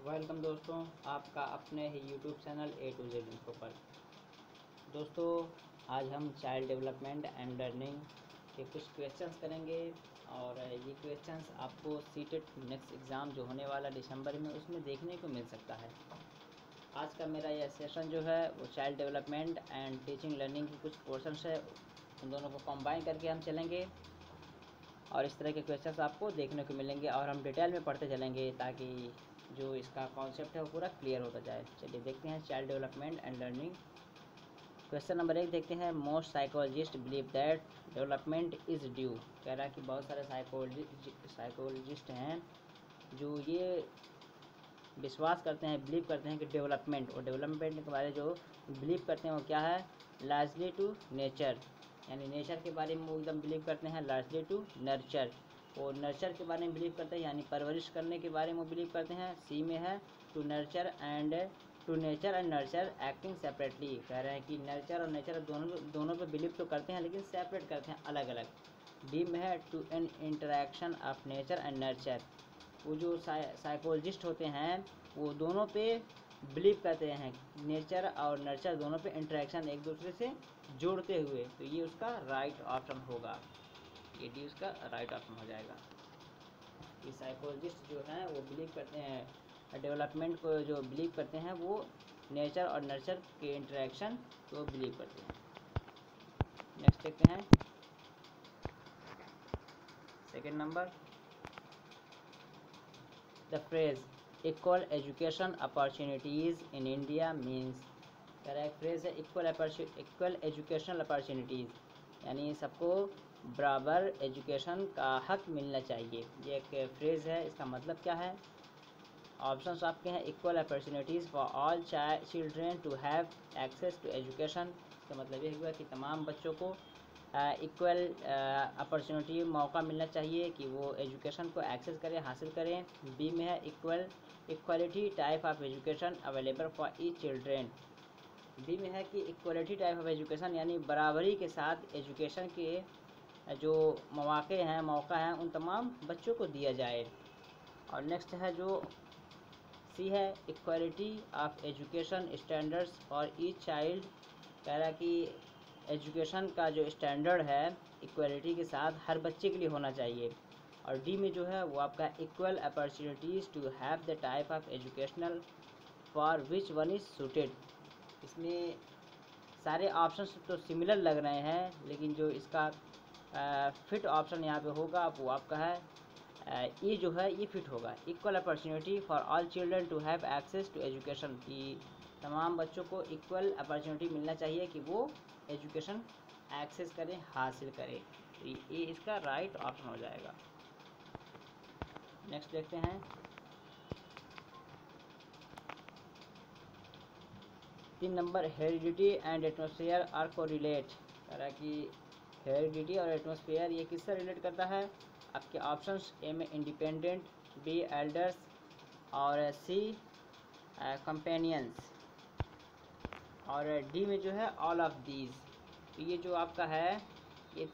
Welcome दोस्तों, आपका अपने ही YouTube channel A to Z info पर। दोस्तों, आज हम चाइल्ड डेवलपमेंट एंड लर्निंग के कुछ क्वेश्चंस करेंगे और ये क्वेश्चंस आपको सीटेट नेक्स्ट एग्ज़ाम जो होने वाला दिसंबर में उसमें देखने को मिल सकता है। आज का मेरा यह सेशन जो है वो child development and teaching learning की कुछ पोर्शंस है, उन दोनों को कंबाइन करके हम चलेंगे और इस तरह के क्वेश्चंस आपको देखने को मिलेंगे और हम डिटेल में पढ़ते चलेंगे ताकि जो इसका कॉन्सेप्ट है वो पूरा क्लियर होता जाए। चलिए देखते हैं child development and learning. Question number 1 देखते हैं। Most psychologist believe that development is due. कह रहा है कि बहुत सारे साइकोलॉजिस्ट हैं जो ये विश्वास करते हैं, बिलीव करते हैं कि डेवलपमेंट और डेवलपमेंट के बारे में जो बिलीव करते हैं वो क्या है, लार्जली टू नेचर, यानी नेचर के बारे में वो एकदम बिलीव करते हैं। लार्जली टू नर्चर, और नर्चर के बारे में बिलीव करते हैं यानी परवरिश करने के बारे में वो बिलीव करते हैं। सी में है to nurture and to nature and nurture acting separately. कह रहे हैं कि नर्चर और नेचर दोनों पे बिलीव तो करते हैं लेकिन सेपरेट करते हैं, अलग अलग। डी में है to an interaction of nature and nurture. वो जो साइकोलॉजिस्ट होते हैं वो दोनों पे बिलीव करते हैं, नेचर और नर्चर दोनों पे इंटरेक्शन एक दूसरे से जोड़ते हुए, तो ये उसका राइट ऑप्शन होगा। ये डी उसका राइट ऑप्शन हो जाएगा। ये साइकोलॉजिस्ट जो हैं वो बिलीव करते हैं, डेवलपमेंट को जो बिलीव करते हैं वो नेचर और नर्चर के इंटरेक्शन को बिलीव करते हैं। नेक्स्ट देखते हैं second number. The phrase equal education opportunities in India means. कह रहा है फ्रेज है इक्वल एजुकेशनल अपॉर्चुनिटीज़, यानी सबको बराबर एजुकेशन का हक मिलना चाहिए। ये एक फ्रेज़ है, इसका मतलब क्या है? ऑप्शंस आपके हैं। Equal opportunities for all children to have access to education. इसका मतलब ये हुआ कि तमाम बच्चों को इक्वल अपॉर्चुनिटी, मौका मिलना चाहिए कि वो एजुकेशन को एक्सेस करें, हासिल करें। बी में है equality type of education available for each children. B में है कि इक्वलिटी टाइप ऑफ एजुकेशन, यानी बराबरी के साथ एजुकेशन के जो मौका हैं उन तमाम बच्चों को दिया जाए। और नेक्स्ट है जो सी है equality of education standards for each child. कह रहा है कि एजुकेशन का जो स्टैंडर्ड है इक्वलिटी के साथ हर बच्चे के लिए होना चाहिए। और डी में जो है वो आपका equal opportunities to have the type of educational for which one is suited. इसमें सारे ऑप्शंस तो सिमिलर लग रहे हैं लेकिन जो इसका फिट ऑप्शन यहाँ पे होगा वो आपका है ये जो है ये फिट होगा। Equal opportunity for all children to have access to education, की तमाम बच्चों को इक्वल अपॉर्चुनिटी मिलना चाहिए कि वो एजुकेशन एक्सेस करें, हासिल करें। तो ये इसका राइट ऑप्शन हो जाएगा। नेक्स्ट देखते हैं 3 number. Heredity and atmosphere are correlate. कह रहा है कि हेरिडिटी और एटमॉस्फेयर ये किससे रिलेट करता है? आपके ऑप्शंस ए में इंडिपेंडेंट, बी एल्डर्स और सी कंपेनियंस और डी में जो है ऑल ऑफ दीज। तो ये जो आपका है ये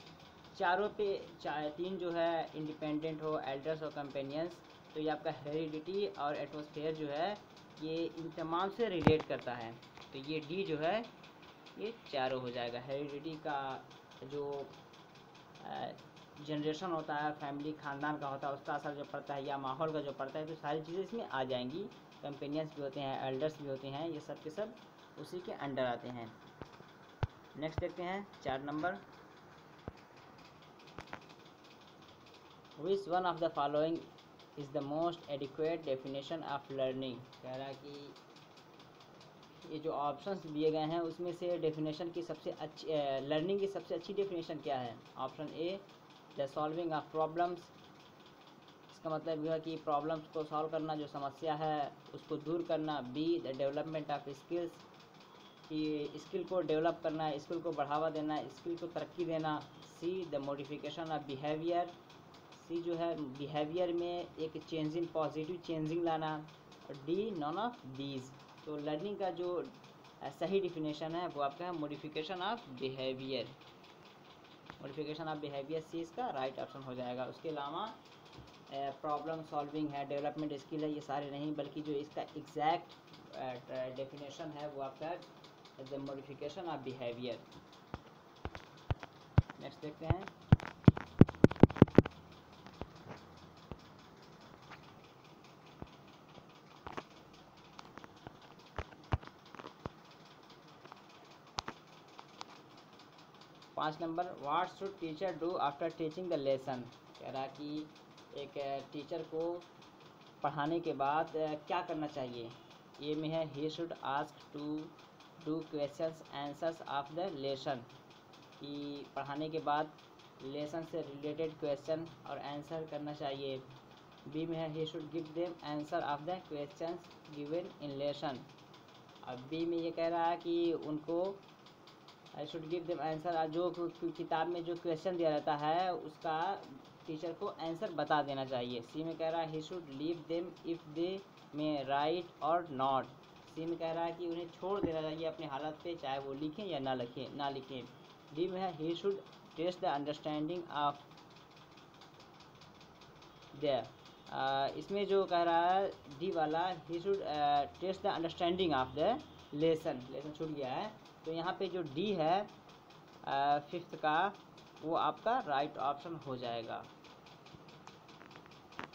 चारों पे तीन जो है इंडिपेंडेंट हो, एल्डर्स और कंपेनियंस, तो ये आपका हेरिडिटी और एटमॉस्फेयर जो है ये इन तमाम से रिलेट करता है। तो ये डी जो है ये चारों हो जाएगा। हेरिडिटी का जो जनरेशन होता है, फैमिली ख़ानदान का होता है, उसका असर जो पड़ता है या माहौल का जो पड़ता है, तो सारी चीज़ें इसमें आ जाएंगी। कंपेनियंस भी होते हैं, एल्डर्स भी होते हैं, ये सब के सब उसी के अंडर आते हैं। नेक्स्ट देखते हैं 4 number. Which one of the following is the most adequate definition of learning. कह रहा है कि ये जो ऑप्शंस दिए गए हैं उसमें से डेफिनेशन की सबसे अच्छी लर्निंग की सबसे अच्छी डेफिनेशन क्या है? Option A the solving of problems. इसका मतलब यह है कि प्रॉब्लम्स को सॉल्व करना, जो समस्या है उसको दूर करना। Be the development of skills, कि स्किल को डेवलप करना है, स्किल को बढ़ावा देना, स्किल को तरक्की देना। C the modification of behaviour, C जो है बिहेवियर में एक चेंजिंग, पॉजिटिव चेंजिंग लाना। और डी नॉन ऑफ दीज। तो लर्निंग का जो सही डिफिनेशन है वो आपका है modification of behaviour. Modification of behaviour C इसका राइट ऑप्शन हो जाएगा। उसके अलावा प्रॉब्लम सॉल्विंग है, डेवलपमेंट स्किल है, ये सारे नहीं, बल्कि जो इसका एग्जैक्ट डेफिनेशन है वो आपका the modification of behaviour. Next देखते हैं। पाँच number, what should teacher do after teaching the lesson. कह रहा कि एक टीचर को पढ़ाने के बाद क्या करना चाहिए। ये में है he should ask to do questions answers of the lesson, कि पढ़ाने के बाद लेसन से रिलेटेड क्वेश्चन और आंसर करना चाहिए। बी में है he should give them answer of the questions given in lesson. अब बी में ये कह रहा है कि उनको I should give them answer, जो किताब में जो क्वेश्चन दिया रहता है उसका टीचर को आंसर बता देना चाहिए। सी में कह रहा है he should leave them if they में राइट और नॉट। सी में कह रहा है कि उन्हें छोड़ देना चाहिए अपनी हालत पे, चाहे वो लिखें या ना लिखें। डी में है he should test the understanding of the, इसमें जो कह रहा है डी वाला, he should test the understanding of the lesson छूट गया है। तो यहाँ पे जो डी है फिफ्थ का, वो आपका राइट ऑप्शन हो जाएगा।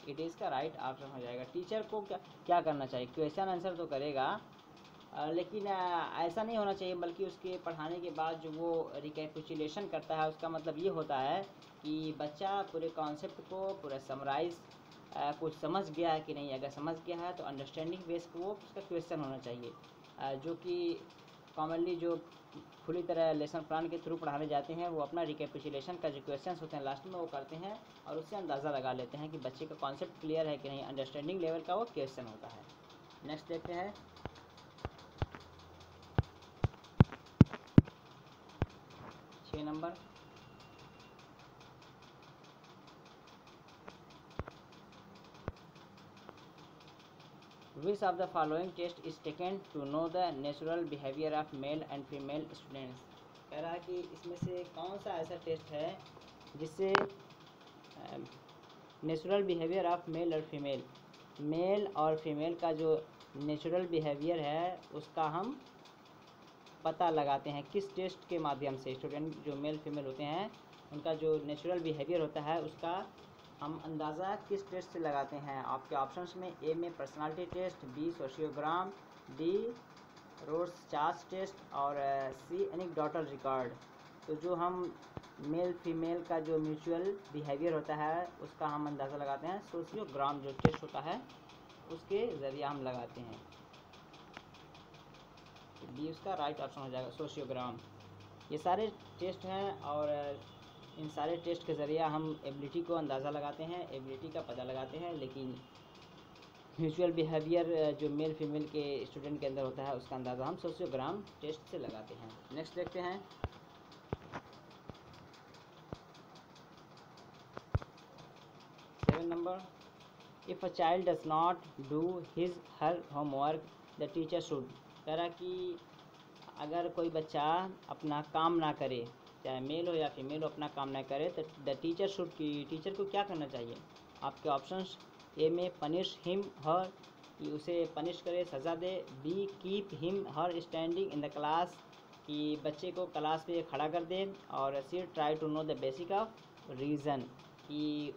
इट इज़ का राइट ऑप्शन हो जाएगा। टीचर को क्या करना चाहिए, क्वेश्चन आंसर तो करेगा, लेकिन ऐसा नहीं होना चाहिए, बल्कि उसके पढ़ाने के बाद जो वो रिकैपिचुलेशन करता है, उसका मतलब ये होता है कि बच्चा पूरे कॉन्सेप्ट को पूरा समराइज कुछ समझ गया है कि नहीं। अगर समझ गया है तो अंडरस्टैंडिंग बेस को वो उसका क्वेश्चन होना चाहिए। जो कि कॉमनली जो खुली तरह लेसन प्लान के थ्रू पढ़ाने जाते हैं, वो अपना रिकैपिचुलेशन का जो क्वेश्चंस होते हैं लास्ट में वो करते हैं, और उससे अंदाज़ा लगा लेते हैं कि बच्चे का कॉन्सेप्ट क्लियर है कि नहीं। अंडरस्टैंडिंग लेवल का वो क्वेश्चन होता है। नेक्स्ट देखते हैं। 6 number, which of the following test is taken to know the natural behaviour of male and female students. कह रहा है कि इसमें से कौन सा ऐसा टेस्ट है जिससे नेचुरल बिहेवियर ऑफ मेल और फीमेल का जो नेचुरल बिहेवियर है उसका हम पता लगाते हैं। किस टेस्ट के माध्यम से स्टूडेंट जो मेल फीमेल होते हैं उनका जो नेचुरल बिहेवियर होता है उसका हम अंदाज़ा किस टेस्ट से लगाते हैं। आपके ऑप्शंस में ए में personality test, B sociogram, D Rhodes test और सी एनेक्डोटल रिकॉर्ड। तो जो हम मेल फीमेल का जो म्यूचुअल बिहेवियर होता है उसका हम अंदाज़ा लगाते हैं सोशियोग्राम जो टेस्ट होता है उसके ज़रिए हम लगाते हैं। बी उसका राइट ऑप्शन हो जाएगा, सोशियोग्राम। ये सारे टेस्ट हैं और इन सारे टेस्ट के ज़रिए हम एबिलिटी को अंदाज़ा लगाते हैं, एबिलिटी का पता लगाते हैं, लेकिन म्यूचुअल बिहेवियर जो मेल फीमेल के स्टूडेंट के अंदर होता है उसका अंदाज़ा हम सोशियोग्राम टेस्ट से लगाते हैं। नेक्स्ट देखते हैं। 7 number, if a child does not do his her homework the teacher should. कह रहा कि अगर कोई बच्चा अपना काम ना करे, चाहे मेल हो या फीमेल हो, अपना काम ना करे तो द टीचर शुड, की टीचर को क्या करना चाहिए। आपके ऑप्शंस ए में पनिश हिम हर, कि उसे पनिश करे, सज़ा दे। B keep him her standing in the class, कि बच्चे को क्लास पे खड़ा कर दे। और C try to know the basic of reason, कि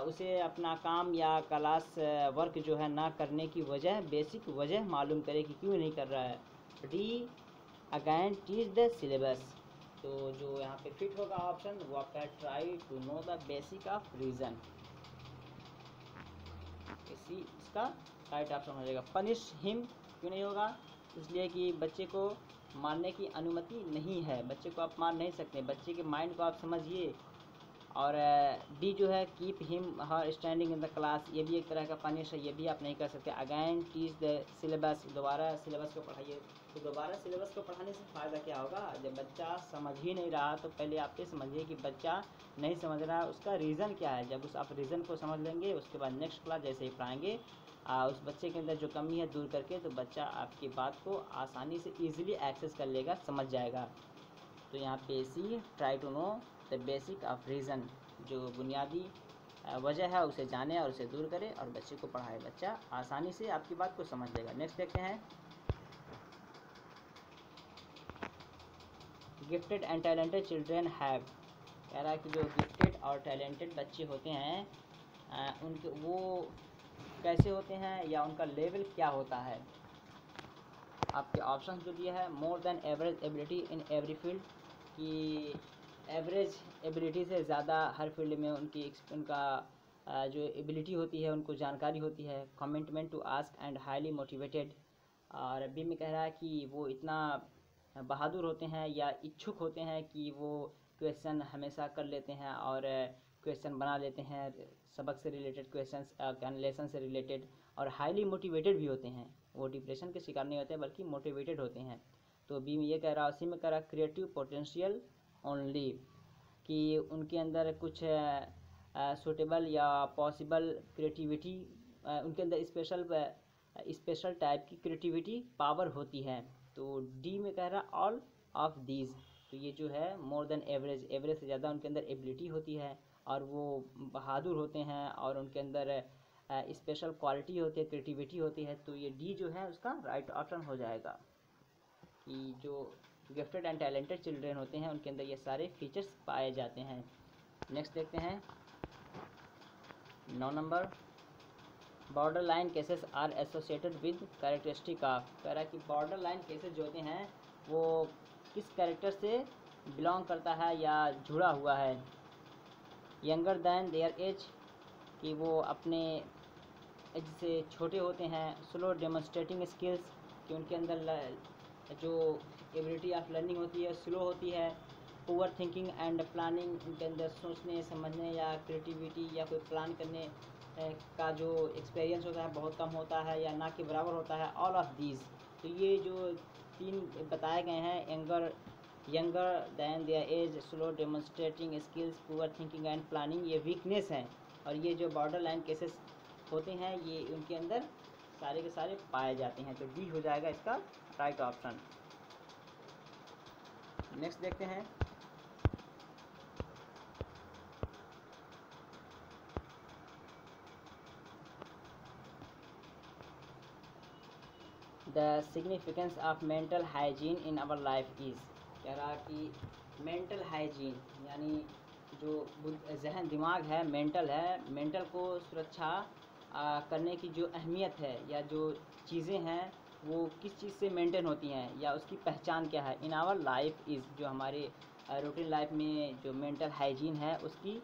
उसे अपना काम या क्लास वर्क जो है ना करने की वजह, बेसिक वजह मालूम करे कि क्यों नहीं कर रहा है। D again teach the syllabus. तो जो यहाँ पे फिट होगा ऑप्शन वो आपका try to know the basic of reason, इसका राइट ऑप्शन हो जाएगा। पनिश हिम क्यों नहीं होगा, इसलिए कि बच्चे को मारने की अनुमति नहीं है, बच्चे को आप मार नहीं सकते, बच्चे के माइंड को आप समझिए। और डी जो है keep him her standing in the class, ये भी एक तरह का पनिश है, ये भी आप नहीं कर सकते। अगैन टीच द सिलेबस, दोबारा सिलेबस को पढ़ाइए। तो दोबारा सिलेबस को पढ़ाने से फ़ायदा क्या होगा, जब बच्चा समझ ही नहीं रहा तो पहले आप ये समझिए कि बच्चा नहीं समझ रहा है, उसका रीज़न क्या है। जब उस आप रीज़न को समझ लेंगे उसके बाद नेक्स्ट क्लास जैसे ही पढ़ाएंगे उस बच्चे के अंदर जो कमी है दूर करके, तो बच्चा आपकी बात को आसानी से ईजिली एक्सेस कर लेगा, समझ जाएगा। तो यहाँ पे C try to know the basic of reason, जो बुनियादी वजह है उसे जाने और उसे दूर करे और बच्चे को पढ़ाए। बच्चा आसानी से आपकी बात को समझ लेगा। नेक्स्ट देखते हैं, gifted and talented children have, कह रहा है कि जो गिफ्टेड और टैलेंटेड बच्चे होते हैं उनके वो कैसे होते हैं या उनका लेवल क्या होता है। आपके ऑप्शन जो दिया है, more than average ability in every field, कि एवरेज एबिलिटी से ज़्यादा हर फील्ड में उनका जो एबिलिटी होती है उनको जानकारी होती है। Commitment to ask and highly motivated, और बी में कह रहा है कि वो इतना बहादुर होते हैं या इच्छुक होते हैं कि वो क्वेश्चन हमेशा कर लेते हैं और क्वेश्चन बना लेते हैं, सबक से रिलेटेड क्वेश्चन, लेसन से रिलेटेड, और हाईली मोटिवेटेड भी होते हैं। वो डिप्रेशन के शिकार नहीं होते हैं बल्कि मोटिवेटेड होते हैं। तो बी में ये कह रहा है। सी में कह रहा क्रिएटिव पोटेंशियल ओनली, कि उनके अंदर कुछ सूटेबल या पॉसिबल क्रिएटिविटी, उनके अंदर स्पेशल टाइप की क्रिएटिविटी पावर होती है। तो डी में कह रहा ऑल ऑफ दीज, तो ये जो है मोर देन एवरेज से ज़्यादा उनके अंदर एबिलिटी होती है और वो बहादुर होते हैं और उनके अंदर स्पेशल क्वालिटी होती है, क्रिएटिविटी होती है। तो ये डी जो है उसका राइट ऑप्शन हो जाएगा, कि जो गिफ्टेड एंड टैलेंटेड चिल्ड्रेन होते हैं उनके अंदर ये सारे फीचर्स पाए जाते हैं। नेक्स्ट देखते हैं 9 number, border line cases are associated with characteristic of, कह रहा है कि बॉर्डर लाइन केसेस जो होते हैं वो किस कैरेक्टर से बिलोंग करता है या जुड़ा हुआ है। यंगर दैन देयर एज, कि वो अपने एज से छोटे होते हैं। स्लो डेमोन्स्ट्रेटिंग स्किल्स, कि उनके अंदर जो एबिलिटी ऑफ लर्निंग होती है स्लो होती है। पुअर थिंकिंग एंड प्लानिंग, उनके अंदर सोचने समझने या क्रिएटिविटी या कोई प्लान करने का जो एक्सपीरियंस होता है बहुत कम होता है या ना के बराबर होता है। ऑल ऑफ दीज, तो ये जो 3 बताए गए हैं, younger than their age, slow demonstrating skills, poor thinking and planning, ये वीकनेस हैं। और ये जो बॉर्डर लाइन केसेस होते हैं ये उनके अंदर सारे के सारे पाए जाते हैं। तो डी हो जाएगा इसका राइट ऑप्शन। नेक्स्ट देखते हैं, the significance of mental hygiene in our life is, कह रहा कि मेंटल हाइजीन यानी जो जहन दिमाग है मेंटल को सुरक्षा करने की जो अहमियत है या जो चीज़ें हैं वो किस चीज़ से मेंटेन होती हैं या उसकी पहचान क्या है। इन आवर लाइफ इज़, जो हमारे रूटीन लाइफ में जो मेंटल हाइजीन है उसकी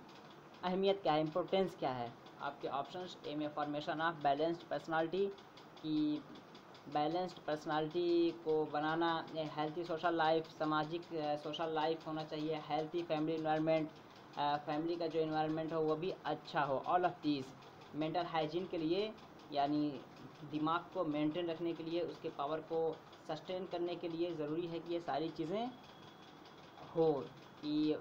अहमियत क्या है, इम्पोर्टेंस क्या है। आपके ऑप्शंस, ए में फॉर्मेशन ऑफ बैलेंस्ड पर्सनालिटी, कि बैलेंस्ड पर्सनालिटी को बनाना, हेल्थी सोशल लाइफ, सामाजिक सोशल लाइफ होना चाहिए, हेल्थी फैमिली इन्वायरमेंट, फैमिली का जो इन्वायरमेंट हो वो भी अच्छा हो। All of these mental hygiene के लिए यानी दिमाग को मेंटेन रखने के लिए, उसके पावर को सस्टेन करने के लिए ज़रूरी है कि ये सारी चीज़ें हो, कि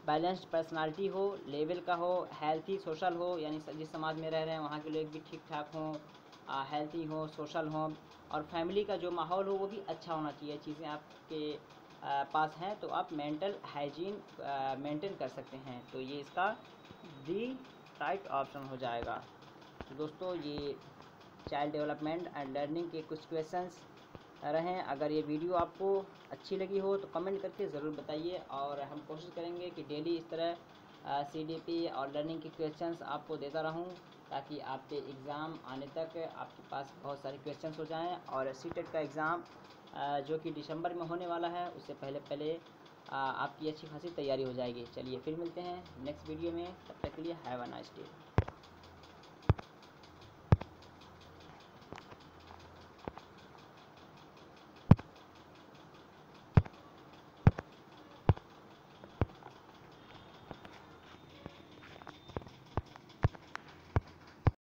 बैलेंस्ड पर्सनालिटी हो, लेवल का हो, हेल्थी सोशल हो यानी जिस समाज में रह रहे हैं वहाँ के लोग भी ठीक ठाक हों, हेल्थी हो, सोशल हों, और फैमिली का जो माहौल हो वो भी अच्छा होना चाहिए। चीज़ें आपके पास हैं तो आप मेंटल हाइजीन मेंटेन कर सकते हैं। तो ये इसका डी राइट ऑप्शन हो जाएगा। तो दोस्तों ये चाइल्ड डेवलपमेंट एंड लर्निंग के कुछ क्वेश्चंस रहें। अगर ये वीडियो आपको अच्छी लगी हो तो कमेंट करके ज़रूर बताइए, और हम कोशिश करेंगे कि डेली इस तरह CDP और लर्निंग के क्वेश्चंस आपको देता रहूं, ताकि आपके एग्ज़ाम आने तक आपके पास बहुत सारे क्वेश्चंस हो जाएं। और CTET का एग्ज़ाम जो कि दिसंबर में होने वाला है उससे पहले आपकी अच्छी खासी तैयारी हो जाएगी। चलिए फिर मिलते हैं नेक्स्ट वीडियो में, तब तक के लिए हैव अ नाइस डे।